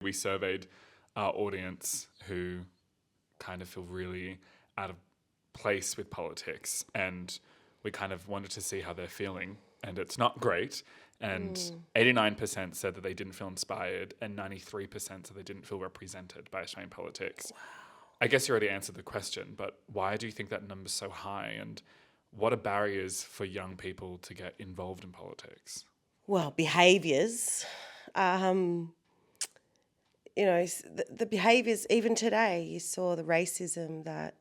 We surveyed our audience who kind of feel really out of place with politics, and we kind of wanted to see how they're feeling, and it's not great. And 89% said that they didn't feel inspired, and 93% said they didn't feel represented by Australian politics. Wow. I guess you already answered the question, but why do you think that number's so high, and what are barriers for young people to get involved in politics? Well, behaviours. The behaviours, even today, you saw the racism that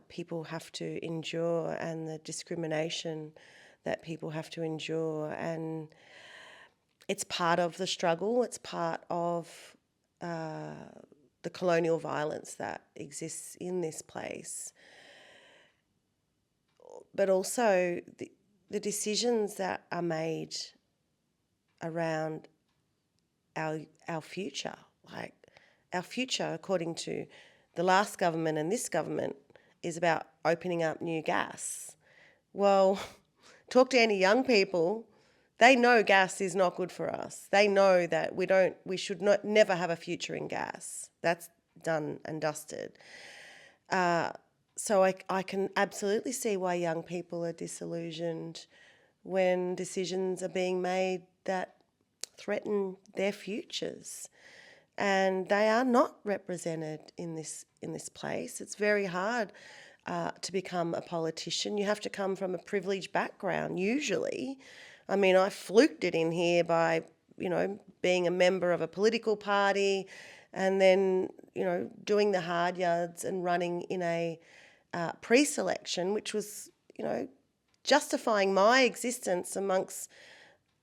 people have to endure and the discrimination that people have to endure. And it's part of the struggle. It's part of the colonial violence that exists in this place. But also the decisions that are made around our future. Like, our future, according to the last government and this government, is about opening up new gas. Well, talk to any young people, they know gas is not good for us. They know that we should never have a future in gas. That's done and dusted. So I can absolutely see why young people are disillusioned when decisions are being made that threaten their futures, and they are not represented in this place. It's very hard to become a politician. You have to come from a privileged background usually. I mean, I fluked it in here by being a member of a political party, and then doing the hard yards and running in a pre-selection, which was justifying my existence amongst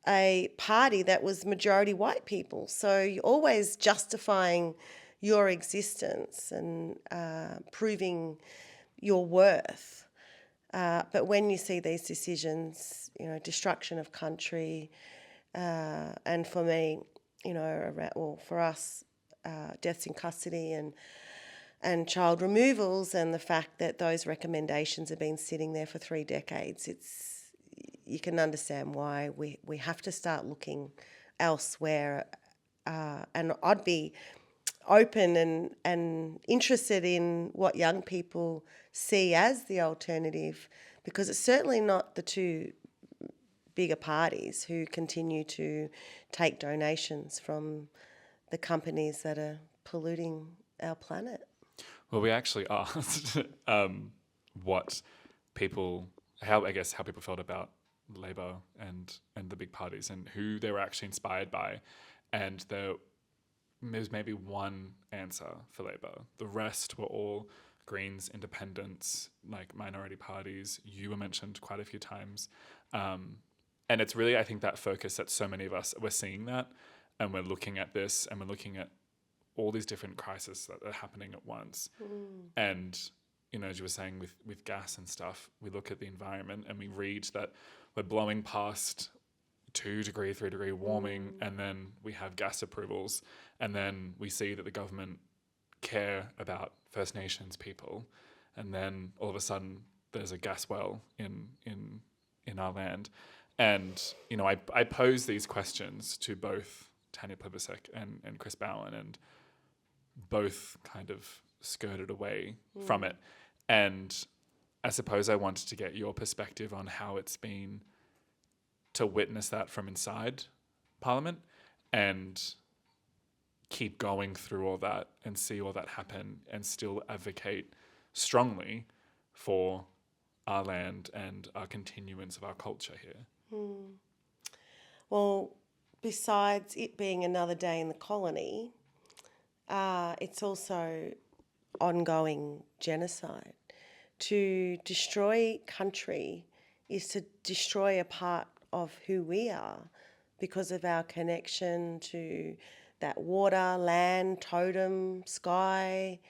a party that was majority white people. So you're always justifying your existence and proving your worth. But when you see these decisions, destruction of country, and for me, for us, deaths in custody and child removals, and the fact that those recommendations have been sitting there for 3 decades, you can understand why we have to start looking elsewhere. And I'd be open and interested in what young people see as the alternative, because it's certainly not the two bigger parties who continue to take donations from the companies that are polluting our planet. Well, we actually asked what people, how people felt about Labor and the big parties and who they were actually inspired by, and there's maybe one answer for Labor. The rest were all Greens, independents, like minority parties. You were mentioned quite a few times, and it's really, I think, that focus that so many of us, we're seeing that, and we're looking at this, and we're looking at all these different crises that are happening at once. And as you were saying with gas and stuff, we look at the environment and we read that we're blowing past 2 degree, 3 degree warming, and then we have gas approvals, and then we see that the government care about First Nations people, and then all of a sudden there's a gas well in our land. And I pose these questions to both Tanya Plibersek and Chris Bowen, and both kind of skirted away from it. And I suppose I wanted to get your perspective on how it's been to witness that from inside Parliament and keep going through all that and see all that happen and still advocate strongly for our land and our continuance of our culture here. Well, besides it being another day in the colony, it's also ongoing genocide. To destroy country is to destroy a part of who we are because of our connection to that water, land, totem, sky,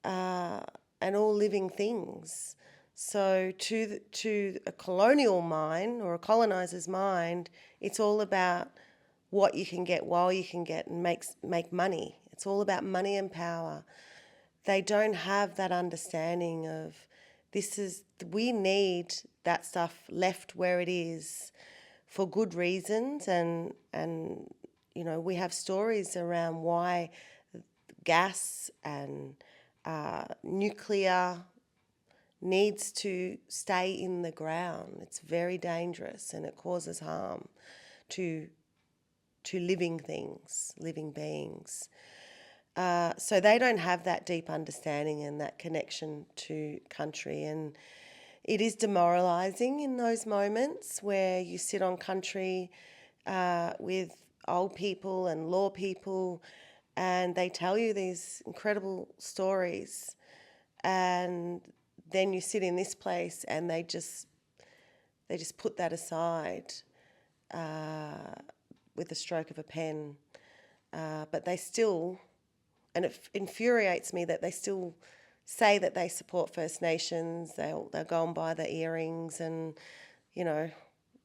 and all living things. So to a colonial mind or a coloniser's mind, it's all about what you can get while you can get and make money. It's all about money and power. They don't have that understanding of we need that stuff left where it is for good reasons and we have stories around why gas and nuclear needs to stay in the ground. It's very dangerous and it causes harm to living things, living beings. So they don't have that deep understanding and that connection to country. And it is demoralising in those moments where you sit on country with old people and law people and they tell you these incredible stories, and then you sit in this place and they just put that aside with the stroke of a pen. But they still, and it infuriates me that they still say that they support First Nations. They'll go and buy the earrings and,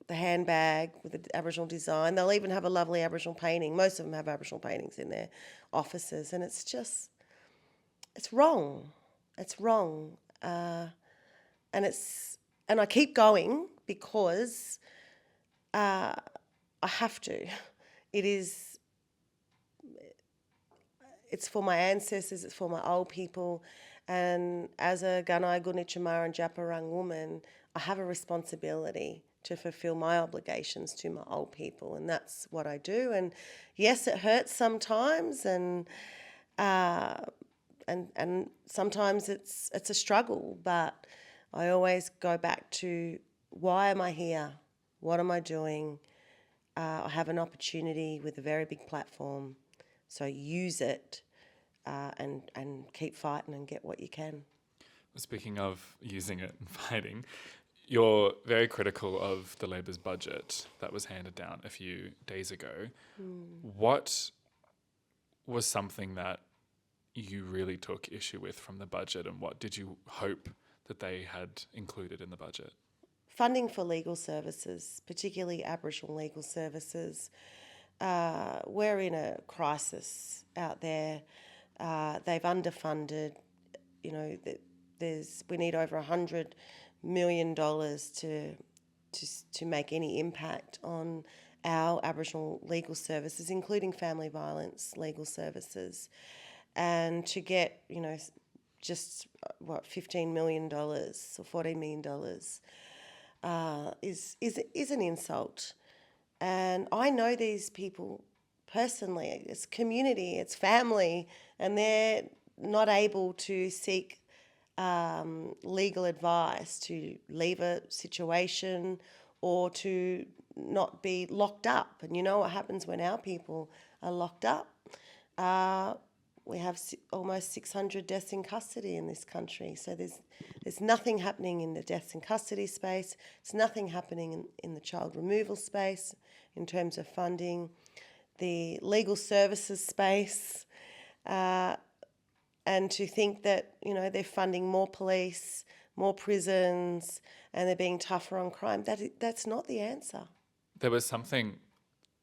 the handbag with the Aboriginal design. They'll even have a lovely Aboriginal painting. Most of them have Aboriginal paintings in their offices, and it's wrong. It's wrong. And I keep going because I have to. It's for my ancestors, it's for my old people, and as a Gunai Gunichumar and Japarang woman, I have a responsibility to fulfil my obligations to my old people, and that's what I do. And yes, it hurts sometimes, and sometimes it's a struggle, but I always go back to, why am I here? What am I doing? I have an opportunity with a very big platform, so use it and keep fighting and get what you can. Speaking of using it and fighting, you're very critical of the Labor's budget that was handed down a few days ago. What was something that you really took issue with from the budget, and what did you hope that they had included in the budget? Funding for legal services, particularly Aboriginal legal services. We're in a crisis out there. They've underfunded. We need over $100 million to make any impact on our Aboriginal legal services, including family violence legal services, and to get just $15 million or $14 million is an insult. And I know these people personally. It's community, it's family, and they're not able to seek legal advice to leave a situation or to not be locked up. And you know what happens when our people are locked up? We have almost 600 deaths in custody in this country. So there's nothing happening in the deaths in custody space. There's nothing happening in the child removal space in terms of funding. The legal services space, and to think that, they're funding more police, more prisons, and they're being tougher on crime, that's not the answer. There was something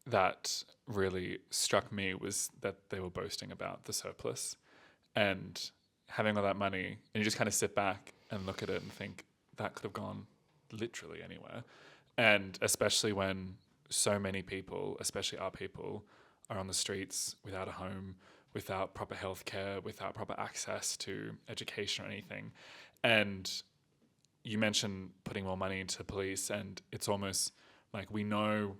that really struck me, was that they were boasting about the surplus and having all that money, and you just kind of sit back and look at it and think that could have gone literally anywhere. And especially when so many people, especially our people, are on the streets without a home, without proper healthcare, without proper access to education or anything. And you mentioned putting more money into police, and it's almost like we know,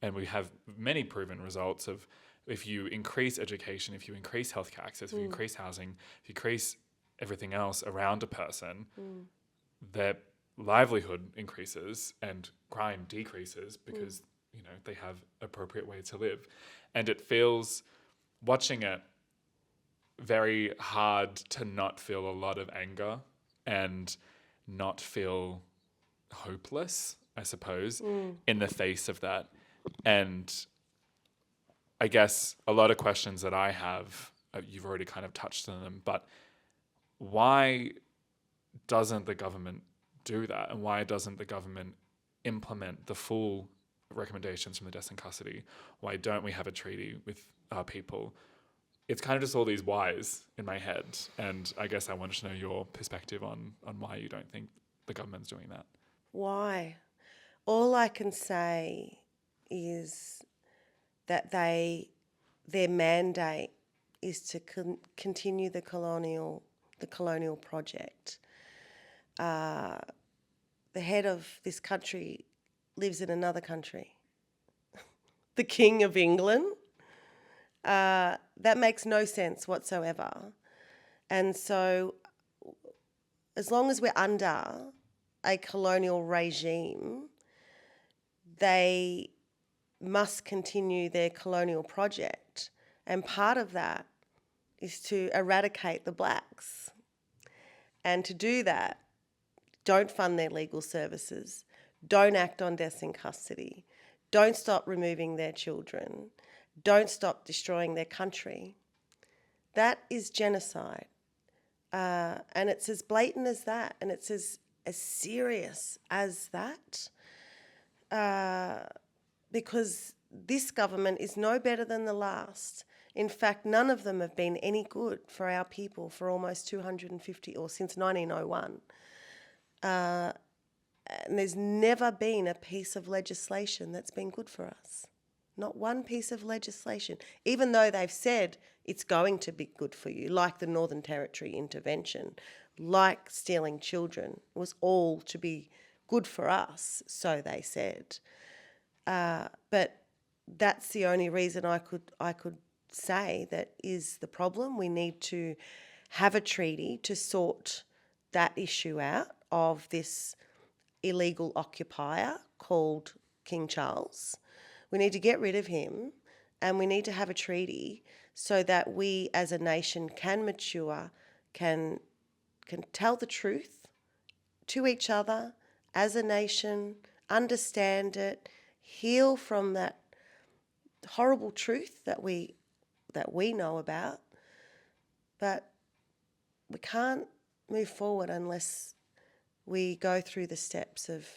and we have many proven results of, if you increase education, if you increase healthcare access, if you increase housing, if you increase everything else around a person, their livelihood increases and crime decreases because they have appropriate way to live. And it feels, watching it, very hard to not feel a lot of anger and not feel hopeless, I suppose, in the face of that. And I guess a lot of questions that I have, you've already kind of touched on them, but why doesn't the government do that? And why doesn't the government implement the full recommendations from the deaths in custody? Why don't we have a treaty with our people? It's kind of just all these whys in my head. And I guess I wanted to know your perspective on why you don't think the government's doing that. Why? All I can say is that their mandate is to continue the colonial project. The head of this country lives in another country. The King of England. That makes no sense whatsoever. And so as long as we're under a colonial regime, they must continue their colonial project. And part of that is to eradicate the blacks. And to do that, don't fund their legal services, don't act on deaths in custody, don't stop removing their children, don't stop destroying their country. That is genocide. And it's as blatant as that, and it's as serious as that, because this government is no better than the last. In fact, none of them have been any good for our people for almost 250, or since 1901. And there's never been a piece of legislation that's been good for us. Not one piece of legislation, even though they've said it's going to be good for you, like the Northern Territory intervention, like stealing children. It was all to be good for us, so they said. But that's the only reason I could say that is the problem. We need to have a treaty to sort that issue out of this illegal occupier called King Charles. We need to get rid of him, and we need to have a treaty so that we as a nation can mature, can tell the truth to each other as a nation, understand it, heal from that horrible truth that we know about. But we can't move forward unless we go through the steps of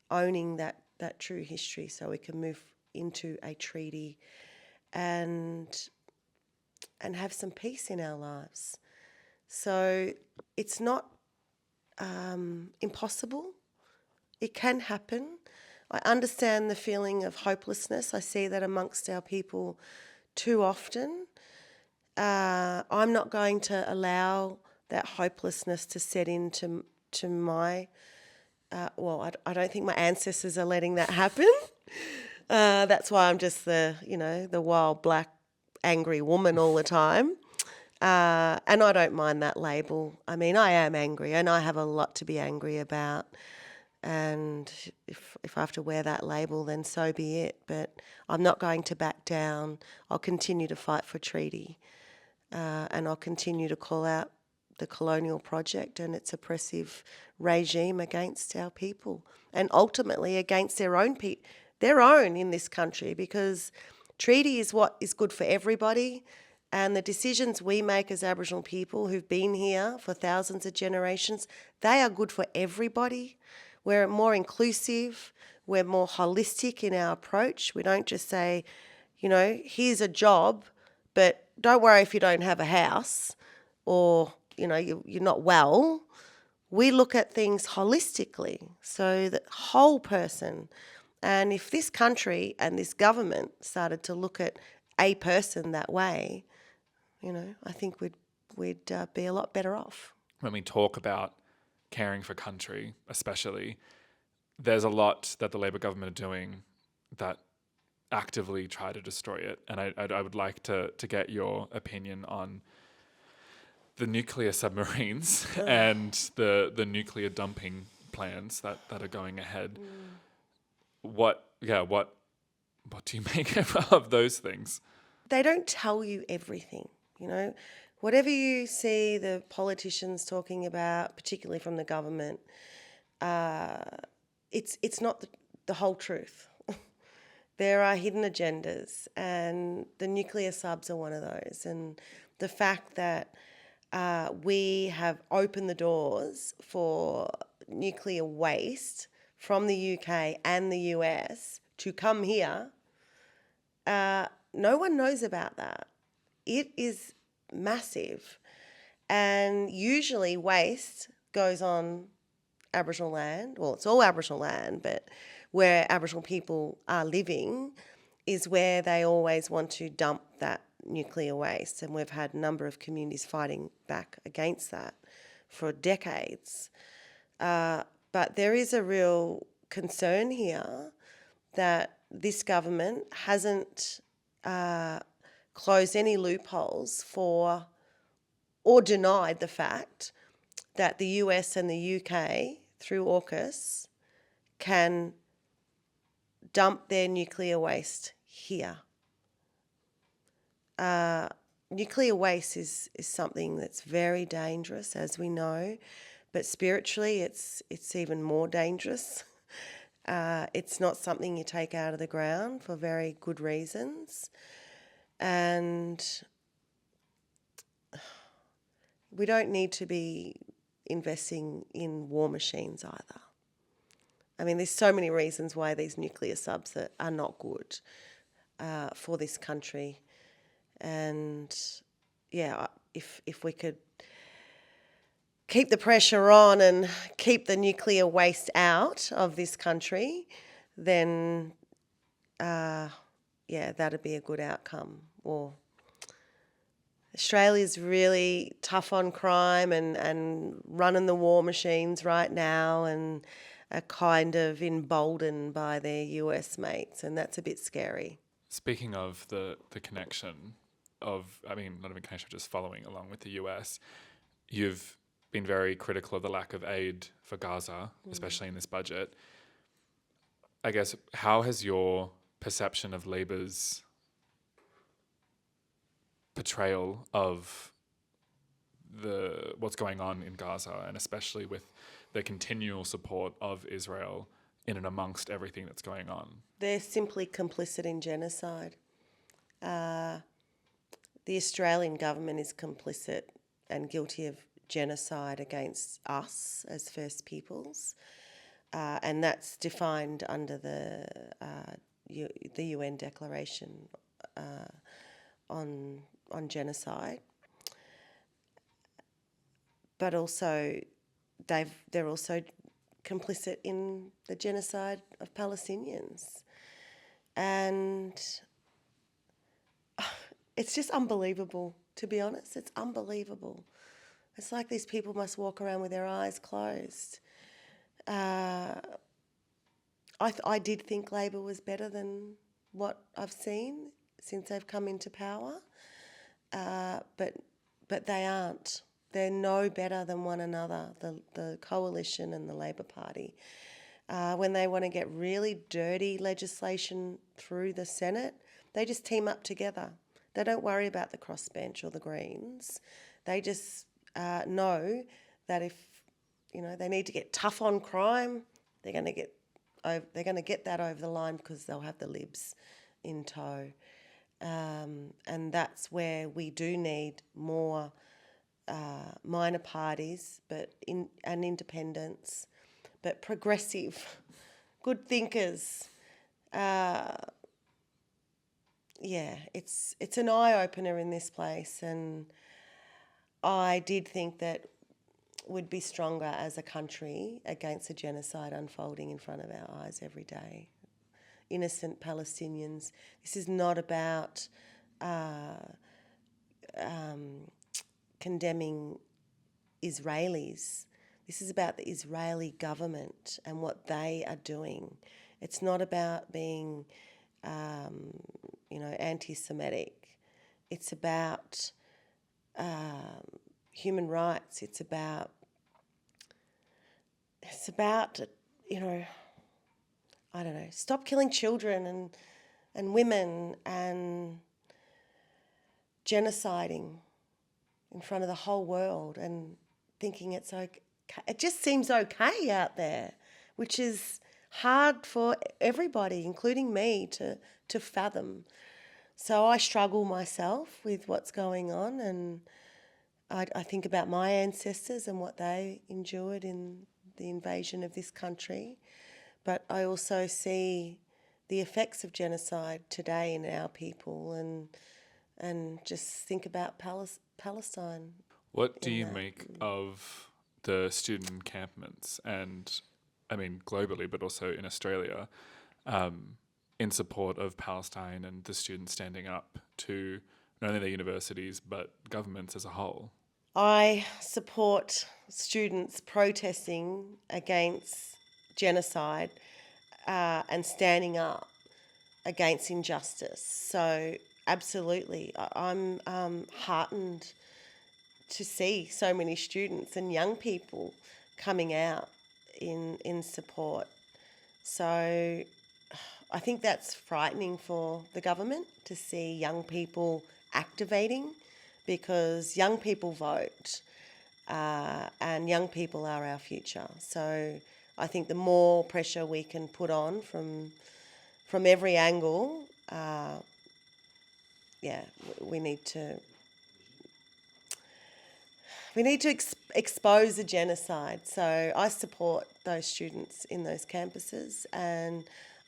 owning that true history, so we can move into a treaty and have some peace in our lives. So it's not impossible. It can happen. I understand the feeling of hopelessness. I see that amongst our people too often. I'm not going to allow that hopelessness to set into my... I don't think my ancestors are letting that happen. That's why I'm just the wild, black, angry woman all the time. And I don't mind that label. I mean, I am angry and I have a lot to be angry about. And if I have to wear that label, then so be it. But I'm not going to back down. I'll continue to fight for treaty. And I'll continue to call out the colonial project and its oppressive regime against our people, and ultimately against their own in this country, because treaty is what is good for everybody, and the decisions we make as Aboriginal people who've been here for thousands of generations, they are good for everybody. We're more inclusive, we're more holistic in our approach. We don't just say, here's a job, but don't worry if you don't have a house, or you're not well. We look at things holistically, so the whole person. And if this country and this government started to look at a person that way, I think we'd be a lot better off. When we talk about caring for country, especially, there's a lot that the Labor government are doing that actively try to destroy it. And I would like to get your opinion on the nuclear submarines and the nuclear dumping plans that are going ahead. What do you make of those things? They don't tell you everything, Whatever you see the politicians talking about, particularly from the government, it's not the whole truth. There are hidden agendas, and the nuclear subs are one of those. And the fact that we have opened the doors for nuclear waste from the UK and the US to come here, no one knows about that. It is massive. And usually waste goes on Aboriginal land. Well, it's all Aboriginal land, but where Aboriginal people are living, is where they always want to dump that nuclear waste. And we've had a number of communities fighting back against that for decades. But there is a real concern here that this government hasn't closed any loopholes for or denied the fact that the US and the UK, through AUKUS, can dump their nuclear waste here. Nuclear waste is something that's very dangerous, as we know, but spiritually it's even more dangerous. It's not something you take out of the ground for very good reasons. And we don't need to be investing in war machines either. I mean, there's so many reasons why these nuclear subs are not good for this country. And yeah, if we could keep the pressure on and keep the nuclear waste out of this country, then that'd be a good outcome. Or Australia's really tough on crime and running the war machines right now and are kind of emboldened by their US mates, and that's a bit scary. Speaking of the connection of, I mean, not even connection, just following along with the US, you've been very critical of the lack of aid for Gaza, especially in this budget. I guess, how has your perception of Labor's portrayal of what's going on in Gaza, and especially with the continual support of Israel in and amongst everything that's going on? They're simply complicit in genocide. The Australian government is complicit and guilty of genocide against us as First Peoples, and that's defined under the UN Declaration on genocide. But also, they're also complicit in the genocide of Palestinians, and it's just unbelievable. To be honest, it's unbelievable. It's like these people must walk around with their eyes closed. I did think Labor was better than what I've seen since they've come into power, but they aren't. They're no better than one another, the Coalition and the Labor Party. When they want to get really dirty legislation through the Senate, they just team up together. They don't worry about the crossbench or the Greens. They just know that if they need to get tough on crime, they're going to get that over the line because they'll have the Libs in tow, and that's where we do need more minor parties, and independents, but progressive, good thinkers. It's an eye-opener in this place, and I did think that we'd be stronger as a country against a genocide unfolding in front of our eyes every day. Innocent Palestinians. This is not about condemning Israelis. This is about the Israeli government and what they are doing. It's not about being anti-Semitic. It's about human rights. It's about I don't know, stop killing children and women and genociding in front of the whole world and thinking it's okay. It just seems okay out there, which is hard for everybody, including me, to fathom. So I struggle myself with what's going on, and I think about my ancestors and what they endured in the invasion of this country. But I also see the effects of genocide today in our people, and just think about Palestine. What do you make of the student encampments, and I mean globally, but also in Australia, in support of Palestine and the students standing up to not only their universities but governments as a whole? I support students protesting against genocide and standing up against injustice. So absolutely, I'm heartened to see so many students and young people coming out in support. So I think that's frightening for the government to see young people activating, because young people vote and young people are our future. So I think the more pressure we can put on from every angle, we need to expose the genocide. So I support those students in those campuses, and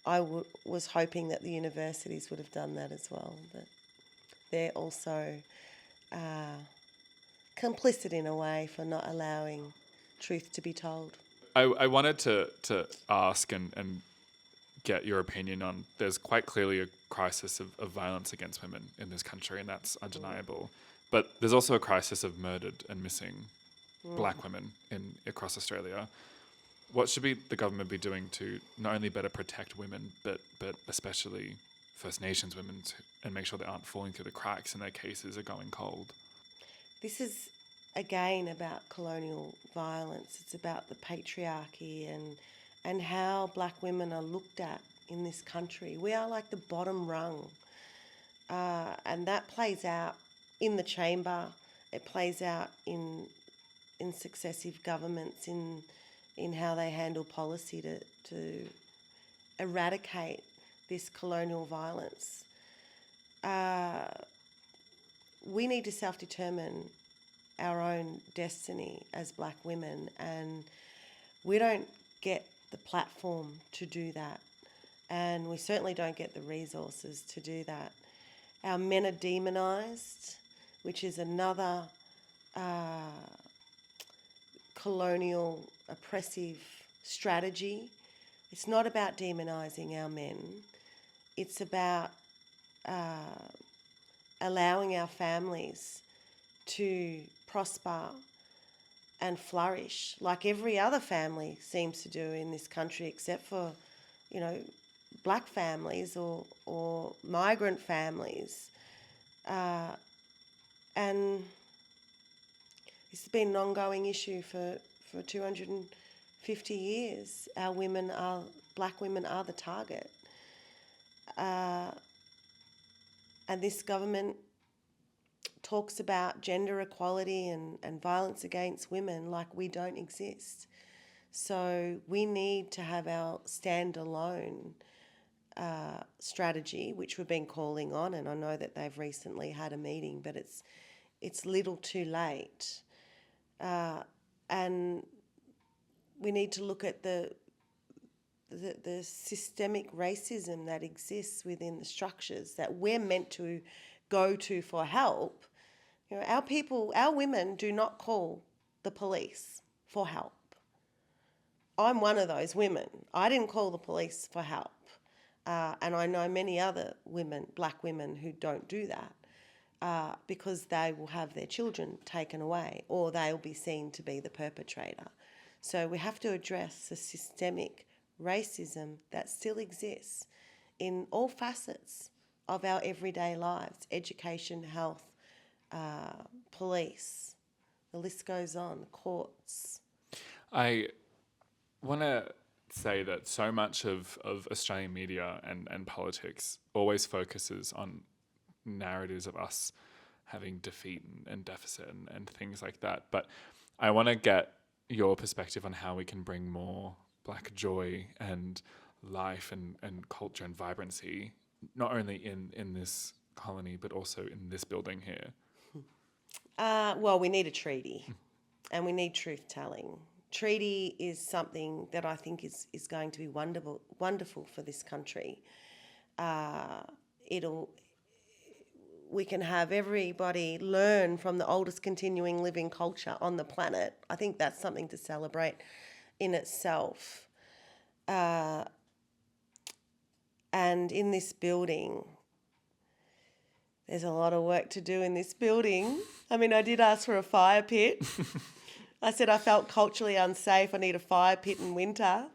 I was hoping that the universities would have done that as well. But they're also complicit in a way for not allowing truth to be told. I wanted to ask and get your opinion on, there's quite clearly a crisis of violence against women in this country, and that's undeniable. But there's also a crisis of murdered and missing black women across Australia. What should the government be doing to not only better protect women, but especially First Nations women, and make sure they aren't falling through the cracks and their cases are going cold? This is, again, about colonial violence. It's about the patriarchy and how black women are looked at in this country. We are like the bottom rung. And that plays out in the chamber. It plays out in successive governments, in how they handle policy to eradicate this colonial violence. We need to self-determine our own destiny as black women, and we don't get the platform to do that, and we certainly don't get the resources to do that. Our men are demonised, which is another colonial oppressive strategy. It's not about demonising our men. It's about allowing our families to prosper and flourish like every other family seems to do in this country, except for, black families or migrant families. And it's been an ongoing issue for 250 years. Black women are the target. And this government talks about gender equality and violence against women like we don't exist. So we need to have our standalone strategy, which we've been calling on, and I know that they've recently had a meeting, but it's little too late. And we need to look at the systemic racism that exists within the structures that we're meant to go to for help. Our women do not call the police for help. I'm one of those women. I didn't call the police for help. And I know many other women, black women, who don't do that because they will have their children taken away, or they'll be seen to be the perpetrator. So we have to address the systemic racism that still exists in all facets of our everyday lives: education, health, police, the list goes on, courts. I want to say that so much of Australian media and politics always focuses on narratives of us having defeat and deficit and things like that. But I want to get your perspective on how we can bring more black joy and life and culture and vibrancy, not only in this colony, but also in this building here. Well, we need a treaty and we need truth-telling. Treaty is something that I think is going to be wonderful for this country. We can have everybody learn from the oldest continuing living culture on the planet. I think that's something to celebrate in itself. And in this building, there's a lot of work to do in this building. I mean, I did ask for a fire pit. I said I felt culturally unsafe. I need a fire pit in winter.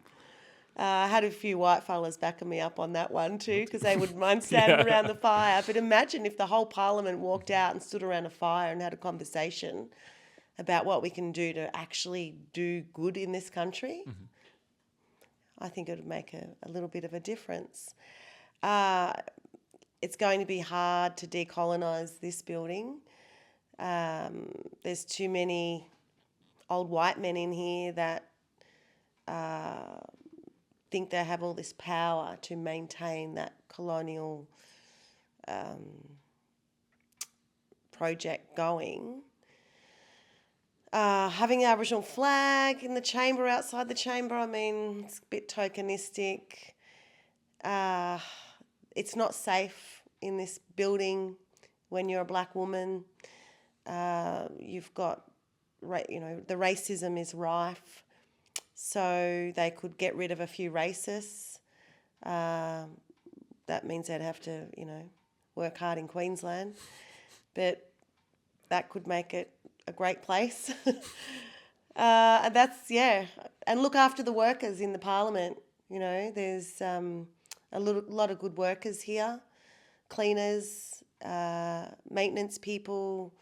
I had a few white fellas backing me up on that one too, because they wouldn't mind standing around the fire. But imagine if the whole parliament walked out and stood around a fire and had a conversation about what we can do to actually do good in this country. Mm-hmm. I think it would make a little bit of a difference. It's going to be hard to decolonise this building. There's too many old white men in here that think they have all this power to maintain that colonial project going. Having the Aboriginal flag in the chamber, outside the chamber, I mean, it's a bit tokenistic. It's not safe in this building when you're a black woman. You've got, the racism is rife. So they could get rid of a few racists. That means they'd have to, work hard in Queensland. But that could make it a great place. And and look after the workers in the parliament. There's a lot of good workers here, cleaners, maintenance people,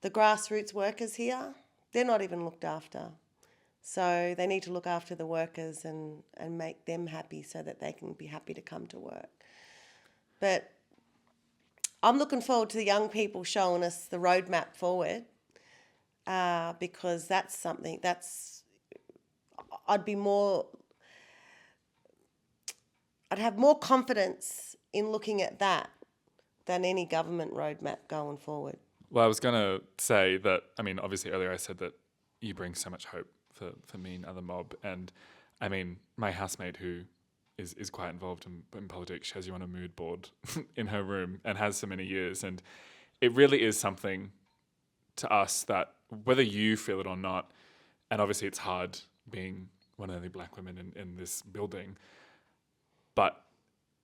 the grassroots workers here. They're not even looked after. So they need to look after the workers and make them happy so that they can be happy to come to work. But I'm looking forward to the young people showing us the roadmap forward, because that's something I'd have more confidence in looking at that than any government roadmap going forward. Well, I was going to say that, I mean, obviously earlier I said that you bring so much hope for me and other mob. And I mean, my housemate who is quite involved in politics, she has you on a mood board in her room and has so many years. And it really is something to us that whether you feel it or not, and obviously it's hard being one of the only black women in this building, but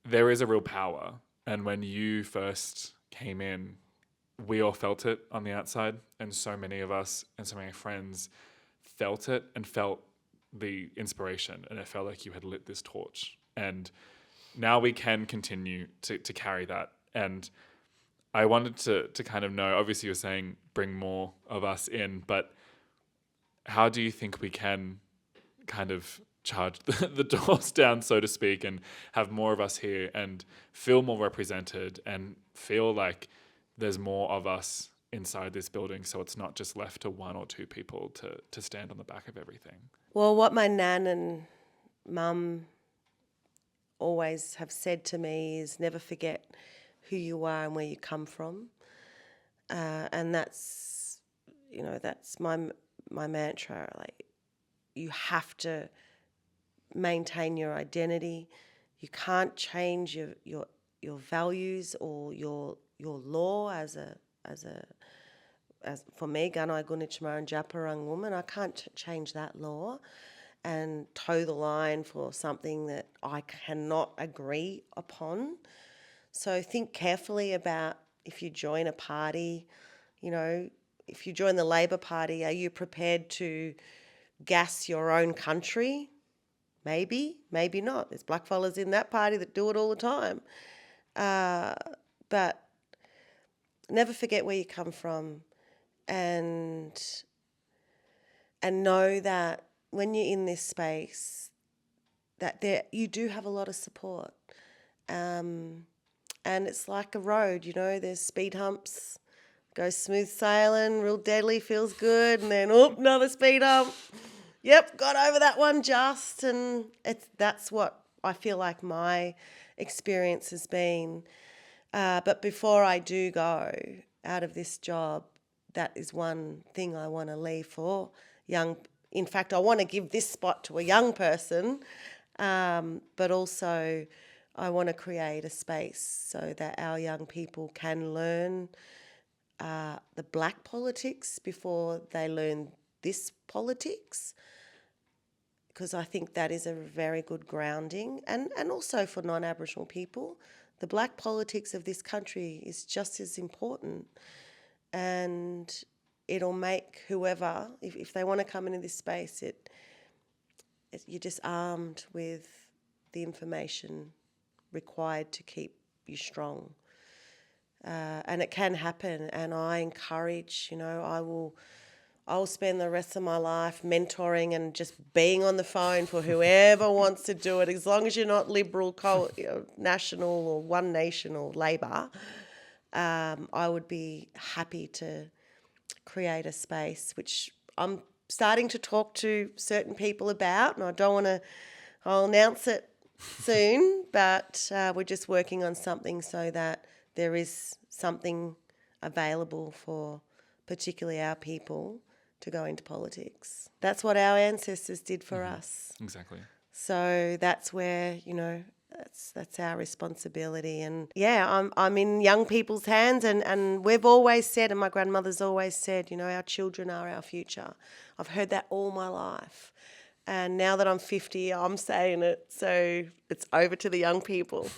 there is a real power. And when you first came in, we all felt it on the outside, and so many of us and so many friends felt it and felt the inspiration, and it felt like you had lit this torch. And now we can continue to carry that. And I wanted to kind of know, obviously you're saying bring more of us in, but how do you think we can kind of charge the doors down, so to speak, and have more of us here and feel more represented and feel like there's more of us inside this building, so it's not just left to one or two people to stand on the back of everything? Well, what my nan and mum always have said to me is never forget who you are and where you come from. And that's my mantra. Like, you have to maintain your identity. You can't change your values or your law as for me, Gunai Gunichmar and Japarang woman. I can't change that law and toe the line for something that I cannot agree upon. So think carefully about if you join a party, if you join the Labor Party, are you prepared to gas your own country? Maybe, maybe not. There's blackfellas in that party that do it all the time. But never forget where you come from, and know that when you're in this space, that you do have a lot of support. And it's like a road, there's speed humps, goes smooth sailing, real deadly, feels good, and then another speed hump. Yep, got over that one just, and that's what I feel like my experience has been. But before I do go out of this job, that is one thing I want to leave for young. In fact, I want to give this spot to a young person, but also I want to create a space so that our young people can learn the black politics before they learn this politics. because I think that is a very good grounding, and also for non-Aboriginal people. The black politics of this country is just as important, and it'll make whoever, if they want to come into this space, you're just armed with the information required to keep you strong. And it can happen, and I encourage, I'll spend the rest of my life mentoring and just being on the phone for whoever wants to do it, as long as you're not Liberal, National or One Nation or Labor. I would be happy to create a space, which I'm starting to talk to certain people about, and I'll announce it soon, but we're just working on something so that there is something available for particularly our people to go into politics. That's what our ancestors did for us. Exactly. So that's where, that's our responsibility. And yeah, I'm in young people's hands, and we've always said, and my grandmother's always said, our children are our future. I've heard that all my life. And now that I'm 50, I'm saying it. So it's over to the young people.